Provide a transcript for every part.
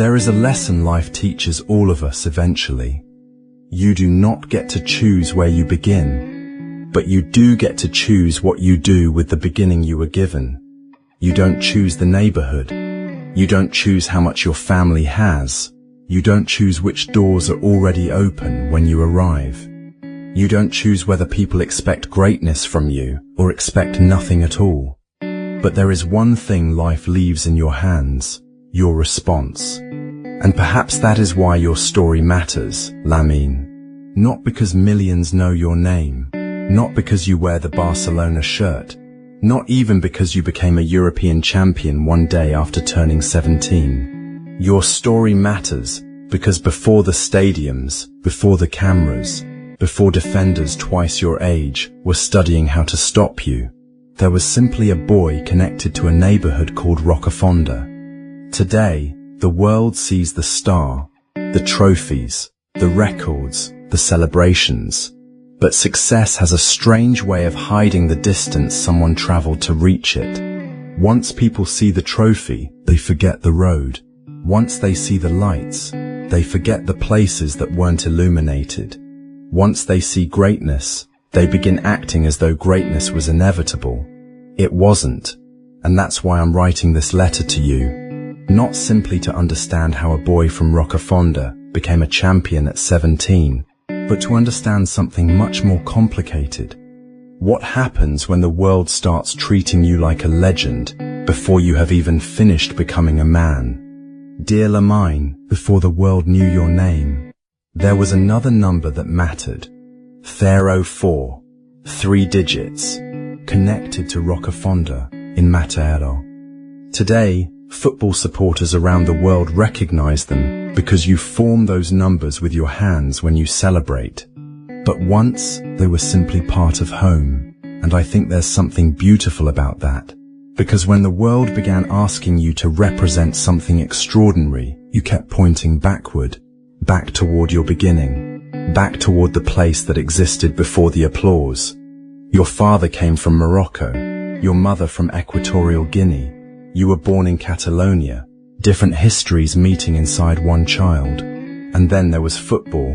There is a lesson life teaches all of us eventually. You do not get to choose where you begin, but you do get to choose what you do with the beginning you were given. You don't choose the neighborhood. You don't choose how much your family has. You don't choose which doors are already open when you arrive. You don't choose whether people expect greatness from you or expect nothing at all. But there is one thing life leaves in your hands, your response. And perhaps that is why your story matters, Lamine. Not because millions know your name, not because you wear the Barcelona shirt, not even because you became a European champion one day after turning 17. Your story matters because before the stadiums, before the cameras, before defenders twice your age were studying how to stop you, there was simply a boy connected to a neighborhood called Rocafonda. Today, the world sees the star, the trophies, the records, the celebrations. But success has a strange way of hiding the distance someone traveled to reach it. Once people see the trophy, they forget the road. Once they see the lights, they forget the places that weren't illuminated. Once they see greatness, they begin acting as though greatness was inevitable. It wasn't, and that's why I'm writing this letter to you. Not simply to understand how a boy from Rocafonda became a champion at 17, but to understand something much more complicated. What happens when the world starts treating you like a legend before you have even finished becoming a man? Dear Lamine, before the world knew your name, there was another number that mattered. Pharaoh 4, 3 digits, connected to Rocafonda in Matero. Today, football supporters around the world recognize them because you form those numbers with your hands when you celebrate. But once, they were simply part of home, and I think there's something beautiful about that. Because when the world began asking you to represent something extraordinary, you kept pointing backward, back toward your beginning, back toward the place that existed before the applause. Your father came from Morocco, your mother from Equatorial Guinea. You were born in Catalonia, different histories meeting inside one child. And then there was football.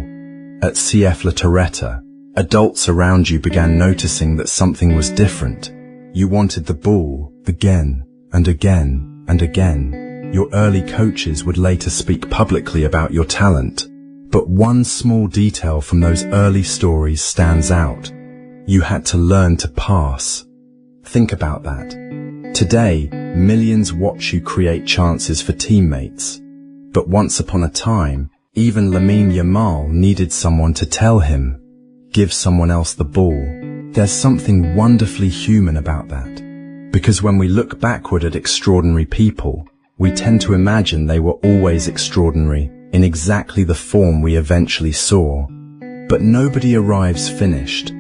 At CF La Torreta, adults around you began noticing that something was different. You wanted the ball, again, and again, and again. Your early coaches would later speak publicly about your talent. But one small detail from those early stories stands out. You had to learn to pass. Think about that. Today, millions watch you create chances for teammates. But once upon a time, even Lamine Yamal needed someone to tell him, give someone else the ball. There's something wonderfully human about that. Because when we look backward at extraordinary people, we tend to imagine they were always extraordinary in exactly the form we eventually saw. But nobody arrives finished.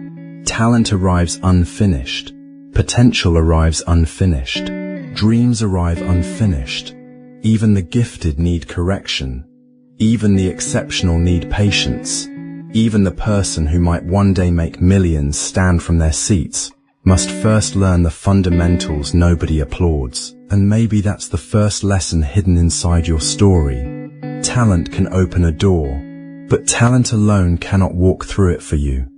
Talent arrives unfinished. Potential arrives unfinished. Dreams arrive unfinished. Even the gifted need correction. Even the exceptional need patience. Even the person who might one day make millions stand from their seats must first learn the fundamentals nobody applauds. And maybe that's the first lesson hidden inside your story. Talent can open a door, but talent alone cannot walk through it for you.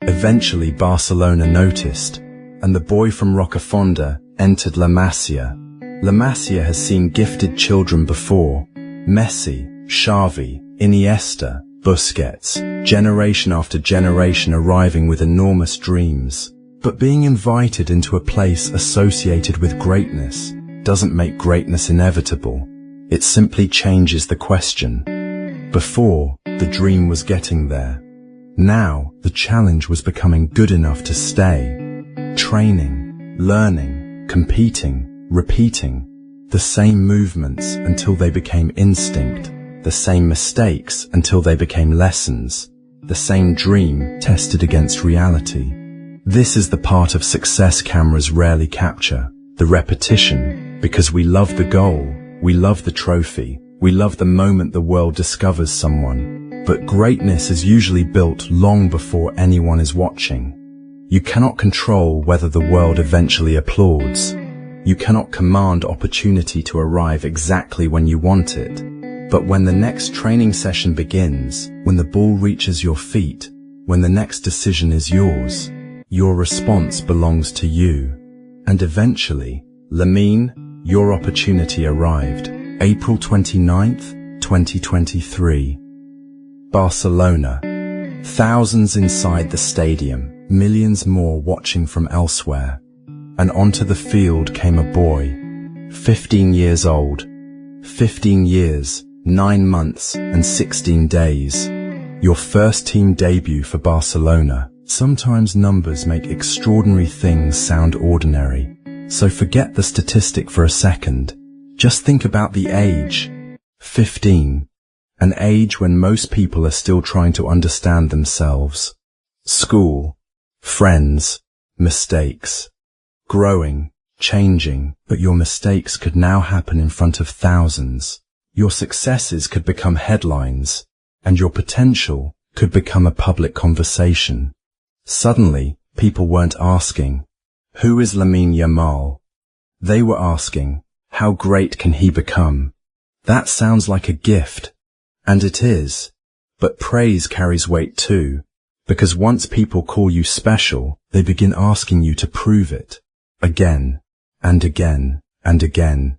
Eventually Barcelona noticed, and the boy from Rocafonda entered La Masia. La Masia has seen gifted children before. Messi, Xavi, Iniesta, Busquets, generation after generation arriving with enormous dreams. But being invited into a place associated with greatness doesn't make greatness inevitable. It simply changes the question. Before, the dream was getting there. Now, the challenge was becoming good enough to stay. Training, learning, competing, repeating. The same movements until they became instinct. The same mistakes until they became lessons. The same dream tested against reality. This is the part of success cameras rarely capture. The repetition, because we love the goal, we love the trophy, we love the moment the world discovers someone. But greatness is usually built long before anyone is watching. You cannot control whether the world eventually applauds. You cannot command opportunity to arrive exactly when you want it. But when the next training session begins, when the ball reaches your feet, when the next decision is yours, your response belongs to you. And eventually, Lamine, your opportunity arrived. April 29th, 2023. Barcelona. Thousands inside the stadium, millions more watching from elsewhere. And onto the field came a boy, 15 years old. 15 years, 9 months, and 16 days. Your first team debut for Barcelona. Sometimes numbers make extraordinary things sound ordinary. So forget the statistic for a second. Just think about the age. 15. An age when most people are still trying to understand themselves. School, friends, mistakes. Growing, changing, but your mistakes could now happen in front of thousands. Your successes could become headlines, and your potential could become a public conversation. Suddenly, people weren't asking, "Who is Lamine Yamal?" They were asking, "How great can he become?" That sounds like a gift, and it is. But praise carries weight too, because once people call you special, they begin asking you to prove it. Again, and again, and again.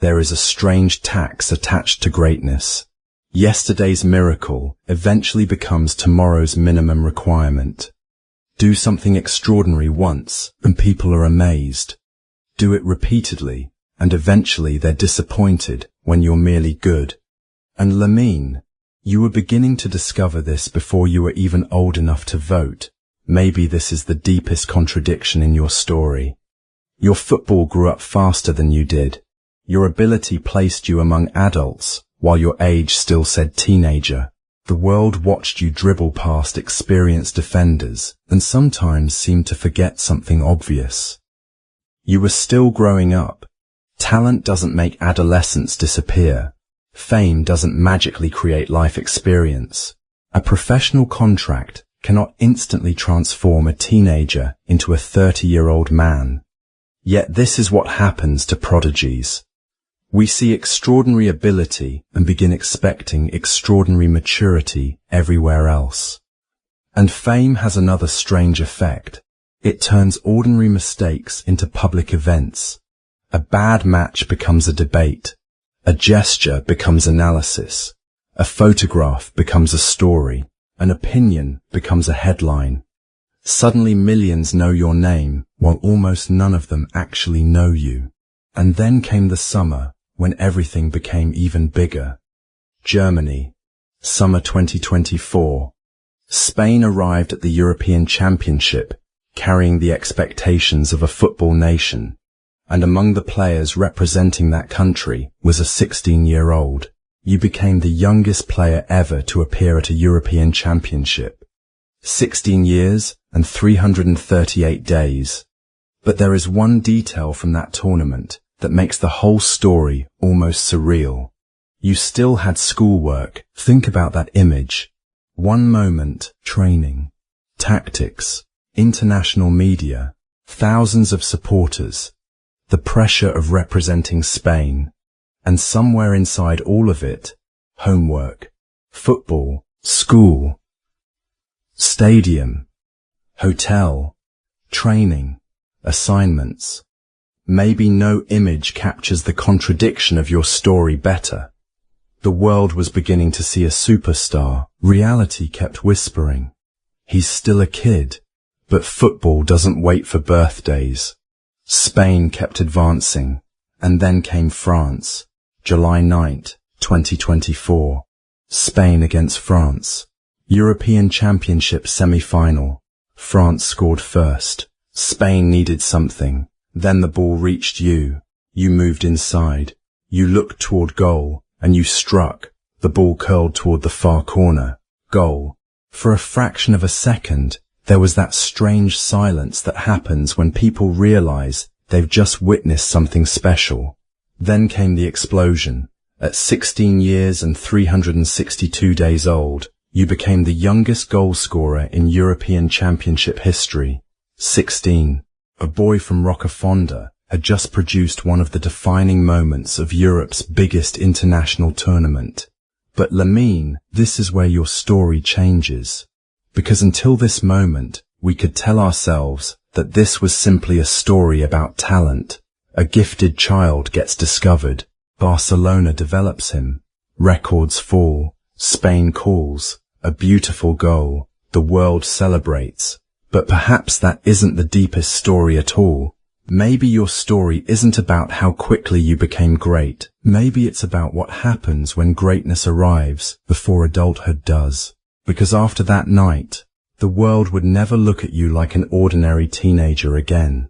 There is a strange tax attached to greatness. Yesterday's miracle eventually becomes tomorrow's minimum requirement. Do something extraordinary once, and people are amazed. Do it repeatedly, and eventually they're disappointed when you're merely good. And Lamine, you were beginning to discover this before you were even old enough to vote. Maybe this is the deepest contradiction in your story. Your football grew up faster than you did. Your ability placed you among adults, while your age still said teenager. The world watched you dribble past experienced defenders, and sometimes seemed to forget something obvious. You were still growing up. Talent doesn't make adolescence disappear. Fame doesn't magically create life experience. A professional contract cannot instantly transform a teenager into a 30-year-old man. Yet this is what happens to prodigies. We see extraordinary ability and begin expecting extraordinary maturity everywhere else. And fame has another strange effect. It turns ordinary mistakes into public events. A bad match becomes a debate. A gesture becomes analysis. A photograph becomes a story. An opinion becomes a headline. Suddenly millions know your name, while almost none of them actually know you. And then came the summer, when everything became even bigger. Germany, summer 2024. Spain arrived at the European Championship, carrying the expectations of a football nation. And among the players representing that country was a 16-year-old. You became the youngest player ever to appear at a European Championship. 16 years and 338 days. But there is one detail from that tournament that makes the whole story almost surreal. You still had schoolwork. Think about that image. One moment, training, tactics, international media, thousands of supporters, the pressure of representing Spain, and somewhere inside all of it, homework, football, school, stadium, hotel, training, assignments. Maybe no image captures the contradiction of your story better. The world was beginning to see a superstar. Reality kept whispering, "He's still a kid." But football doesn't wait for birthdays. Spain kept advancing, and then came France, July 9th, 2024. Spain against France. European Championship semi-final. France scored first. Spain needed something. Then the ball reached you. You moved inside. You looked toward goal, and you struck. The ball curled toward the far corner. Goal. For a fraction of a second, there was that strange silence that happens when people realize they've just witnessed something special. Then came the explosion. At 16 years and 362 days old, you became the youngest goal scorer in European Championship history. 16. A boy from Rocafonda had just produced one of the defining moments of Europe's biggest international tournament. But Lamine, this is where your story changes. Because until this moment, we could tell ourselves that this was simply a story about talent. A gifted child gets discovered, Barcelona develops him, records fall, Spain calls, a beautiful goal, the world celebrates. But perhaps that isn't the deepest story at all. Maybe your story isn't about how quickly you became great. Maybe it's about what happens when greatness arrives before adulthood does. Because after that night, the world would never look at you like an ordinary teenager again.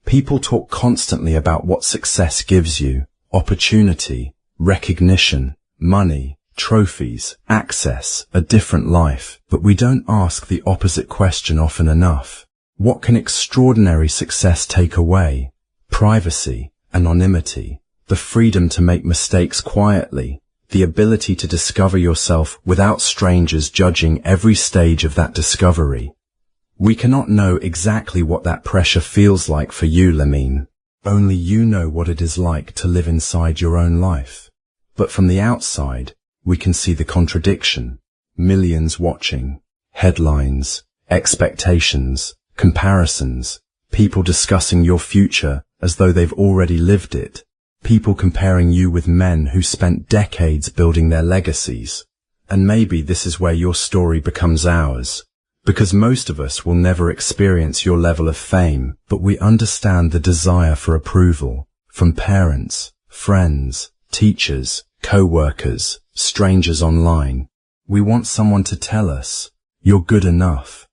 People talk constantly about what success gives you: opportunity, recognition, money, trophies, access, a different life. But we don't ask the opposite question often enough. What can extraordinary success take away? Privacy, anonymity, the freedom to make mistakes quietly, the ability to discover yourself without strangers judging every stage of that discovery. We cannot know exactly what that pressure feels like for you, Lamine. Only you know what it is like to live inside your own life. But from the outside, we can see the contradiction. Millions watching, headlines, expectations, comparisons, people discussing your future as though they've already lived it, people comparing you with men who spent decades building their legacies. And maybe this is where your story becomes ours. Because most of us will never experience your level of fame, but we understand the desire for approval from parents, friends, teachers, co-workers, strangers online. We want someone to tell us, "You're good enough."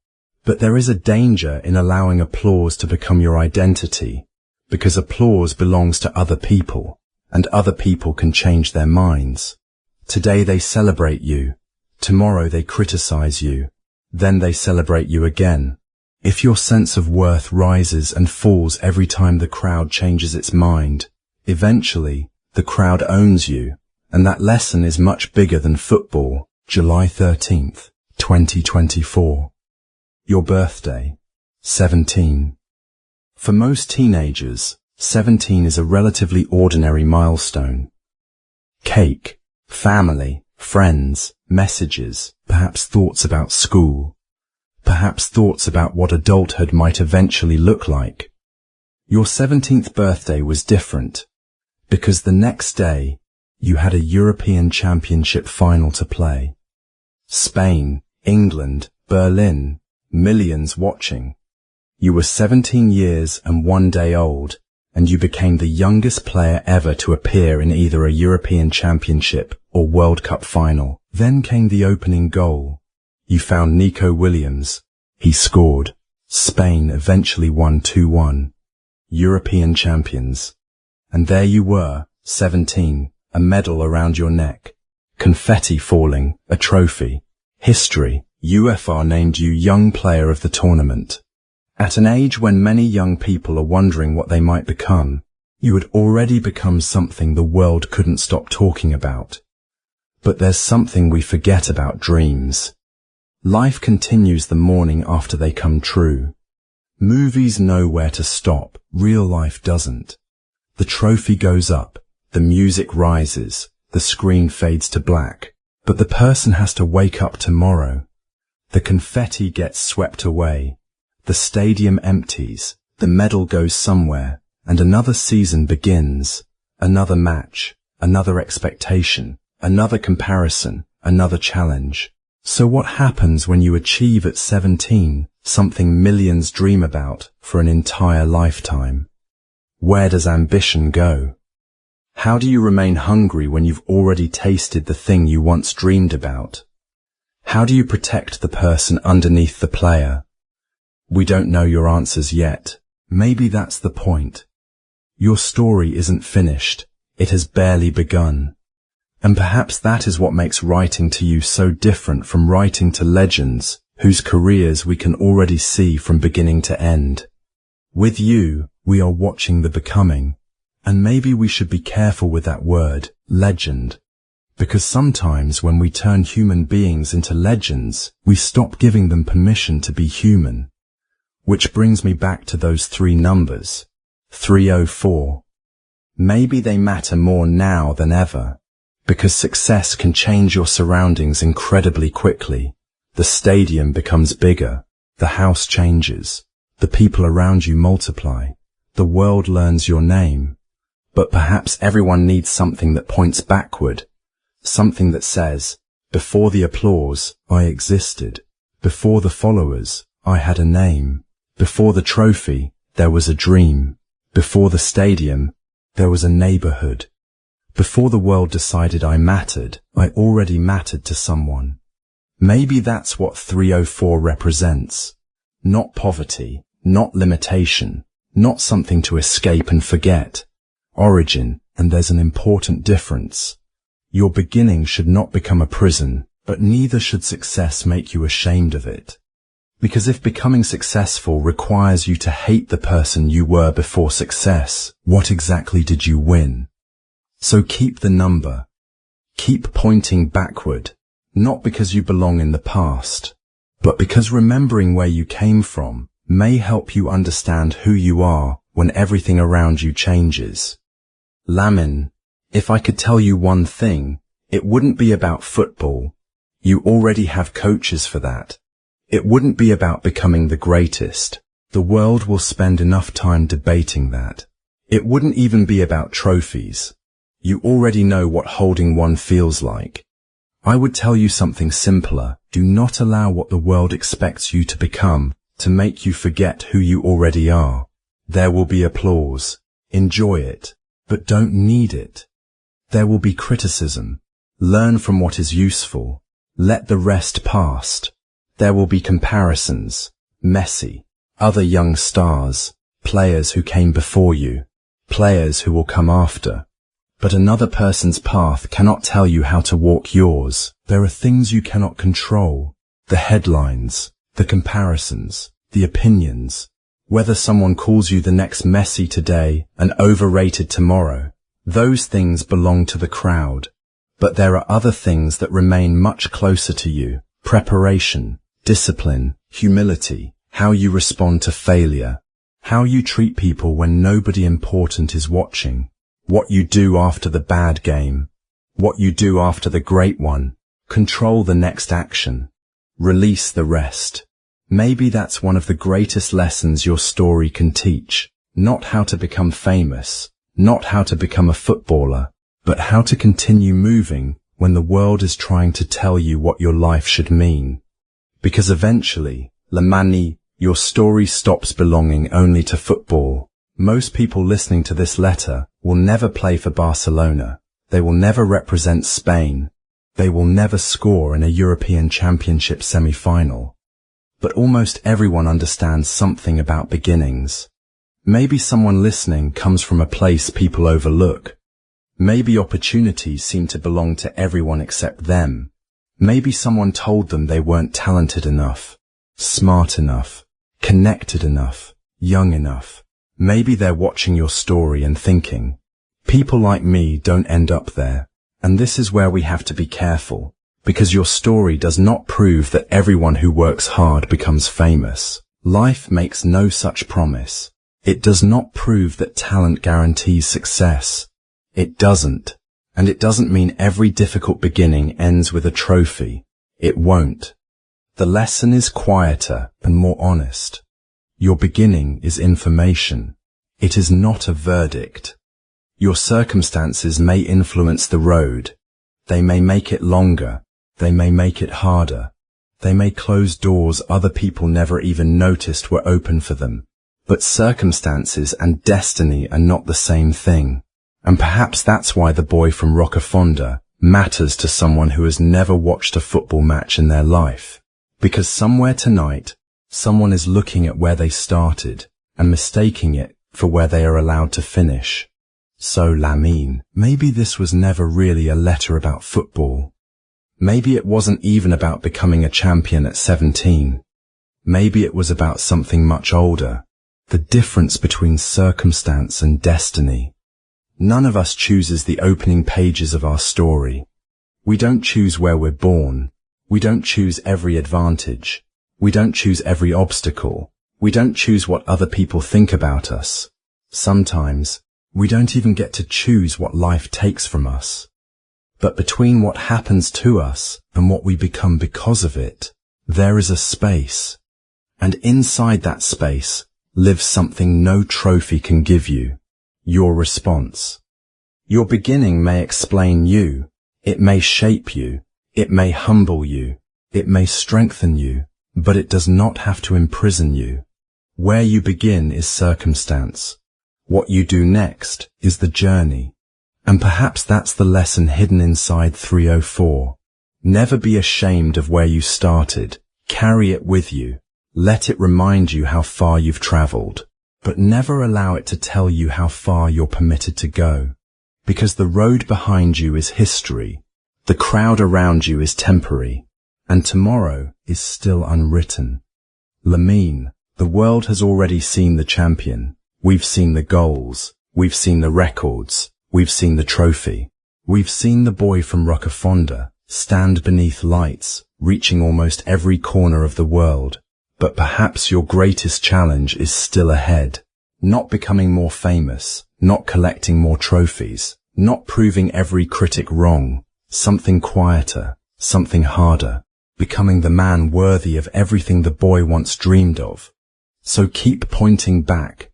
But there is a danger in allowing applause to become your identity, because applause belongs to other people, and other people can change their minds. Today they celebrate you, tomorrow they criticize you, then they celebrate you again. If your sense of worth rises and falls every time the crowd changes its mind, eventually the crowd owns you, and that lesson is much bigger than football. July 13th, 2024. Your birthday, 17. For most teenagers, 17 is a relatively ordinary milestone. Cake, family, friends, messages, perhaps thoughts about school, perhaps thoughts about what adulthood might eventually look like. Your 17th birthday was different, because the next day, you had a European Championship final to play. Spain, England, Berlin, millions watching. You were 17 years and 1 day old, and you became the youngest player ever to appear in either a European Championship or World Cup final. Then came the opening goal. You found Nico Williams. He scored. Spain eventually won 2-1. European champions. And there you were, 17, a medal around your neck. Confetti falling, a trophy. History. UEFA named you Young Player of the Tournament. At an age when many young people are wondering what they might become, you had already become something the world couldn't stop talking about. But there's something we forget about dreams. Life continues the morning after they come true. Movies know where to stop, real life doesn't. The trophy goes up, the music rises, the screen fades to black, but the person has to wake up tomorrow. The confetti gets swept away, the stadium empties, the medal goes somewhere, and another season begins, another match, another expectation, another comparison, another challenge. So what happens when you achieve at 17 something millions dream about for an entire lifetime? Where does ambition go? How do you remain hungry when you've already tasted the thing you once dreamed about? How do you protect the person underneath the player? We don't know your answers yet. Maybe that's the point. Your story isn't finished. It has barely begun. And perhaps that is what makes writing to you so different from writing to legends whose careers we can already see from beginning to end. With you, we are watching the becoming. And maybe we should be careful with that word, legend. Because sometimes when we turn human beings into legends, we stop giving them permission to be human. Which brings me back to those 3 numbers. 304. Maybe they matter more now than ever. Because success can change your surroundings incredibly quickly. The stadium becomes bigger, the house changes, the people around you multiply, the world learns your name. But perhaps everyone needs something that points backward, something that says, before the applause, I existed. Before the followers, I had a name. Before the trophy, there was a dream. Before the stadium, there was a neighborhood. Before the world decided I mattered, I already mattered to someone. Maybe that's what 304 represents. Not poverty, not limitation, not something to escape and forget. Origin, and there's an important difference. Your beginning should not become a prison, but neither should success make you ashamed of it. Because if becoming successful requires you to hate the person you were before success, what exactly did you win? So keep the number. Keep pointing backward, not because you belong in the past, but because remembering where you came from may help you understand who you are when everything around you changes. Lamine, if I could tell you one thing, it wouldn't be about football. You already have coaches for that. It wouldn't be about becoming the greatest. The world will spend enough time debating that. It wouldn't even be about trophies. You already know what holding one feels like. I would tell you something simpler. Do not allow what the world expects you to become to make you forget who you already are. There will be applause. Enjoy it, but don't need it. There will be criticism. Learn from what is useful. Let the rest pass. There will be comparisons. Messi, other young stars, players who came before you, players who will come after. But another person's path cannot tell you how to walk yours. There are things you cannot control. The headlines, the comparisons, the opinions. Whether someone calls you the next Messi today and overrated tomorrow, those things belong to the crowd. But there are other things that remain much closer to you. Preparation, discipline, humility, how you respond to failure, how you treat people when nobody important is watching, what you do after the bad game, what you do after the great one. Control the next action. Release the rest. Maybe that's one of the greatest lessons your story can teach. Not how to become famous, not how to become a footballer, but how to continue moving when the world is trying to tell you what your life should mean. Because eventually, Lamine, your story stops belonging only to football. Most people listening to this letter will never play for Barcelona. They will never represent Spain. They will never score in a European Championship semi-final. But almost everyone understands something about beginnings. Maybe someone listening comes from a place people overlook. Maybe opportunities seem to belong to everyone except them. Maybe someone told them they weren't talented enough, smart enough, connected enough, young enough. Maybe they're watching your story and thinking, people like me don't end up there. And this is where we have to be careful, because your story does not prove that everyone who works hard becomes famous. Life makes no such promise. It does not prove that talent guarantees success. It doesn't. And it doesn't mean every difficult beginning ends with a trophy. It won't. The lesson is quieter and more honest. Your beginning is information. It is not a verdict. Your circumstances may influence the road. They may make it longer. They may make it harder. They may close doors other people never even noticed were open for them. But circumstances and destiny are not the same thing. And perhaps that's why the boy from Rocafonda matters to someone who has never watched a football match in their life. Because somewhere tonight, someone is looking at where they started and mistaking it for where they are allowed to finish. So Lamine, maybe this was never really a letter about football. Maybe it wasn't even about becoming a champion at 17. Maybe it was about something much older. The difference between circumstance and destiny. None of us chooses the opening pages of our story. We don't choose where we're born. We don't choose every advantage. We don't choose every obstacle. We don't choose what other people think about us. Sometimes, we don't even get to choose what life takes from us. But between what happens to us and what we become because of it, there is a space. And inside that space lives something no trophy can give you: your response. Your beginning may explain you, it may shape you, it may humble you, it may strengthen you, but it does not have to imprison you. Where you begin is circumstance. What you do next is the journey. And perhaps that's the lesson hidden inside 304. Never be ashamed of where you started. Carry it with you. Let it remind you how far you've traveled. But never allow it to tell you how far you're permitted to go. Because the road behind you is history. The crowd around you is temporary. And tomorrow is still unwritten. Lamine, the world has already seen the champion. We've seen the goals. We've seen the records. We've seen the trophy. We've seen the boy from Rocafonda stand beneath lights, reaching almost every corner of the world. But perhaps your greatest challenge is still ahead. Not becoming more famous, not collecting more trophies, not proving every critic wrong. Something quieter, something harder. Becoming the man worthy of everything the boy once dreamed of. So keep pointing back.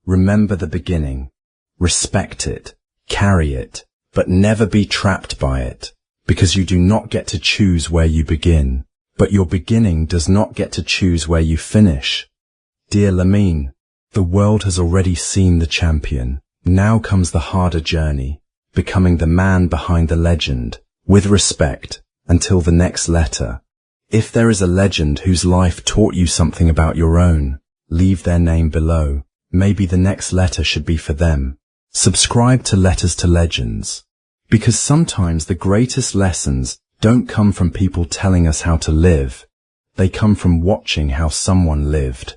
Remember the beginning. Respect it. Carry it, but never be trapped by it, because you do not get to choose where you begin, but your beginning does not get to choose where you finish. Dear Lamine, the world has already seen the champion. Now comes the harder journey, becoming the man behind the legend, with respect, until the next letter. If there is a legend whose life taught you something about your own, leave their name below. Maybe the next letter should be for them. Subscribe to Letters to Legends, because sometimes the greatest lessons don't come from people telling us how to live. They come from watching how someone lived.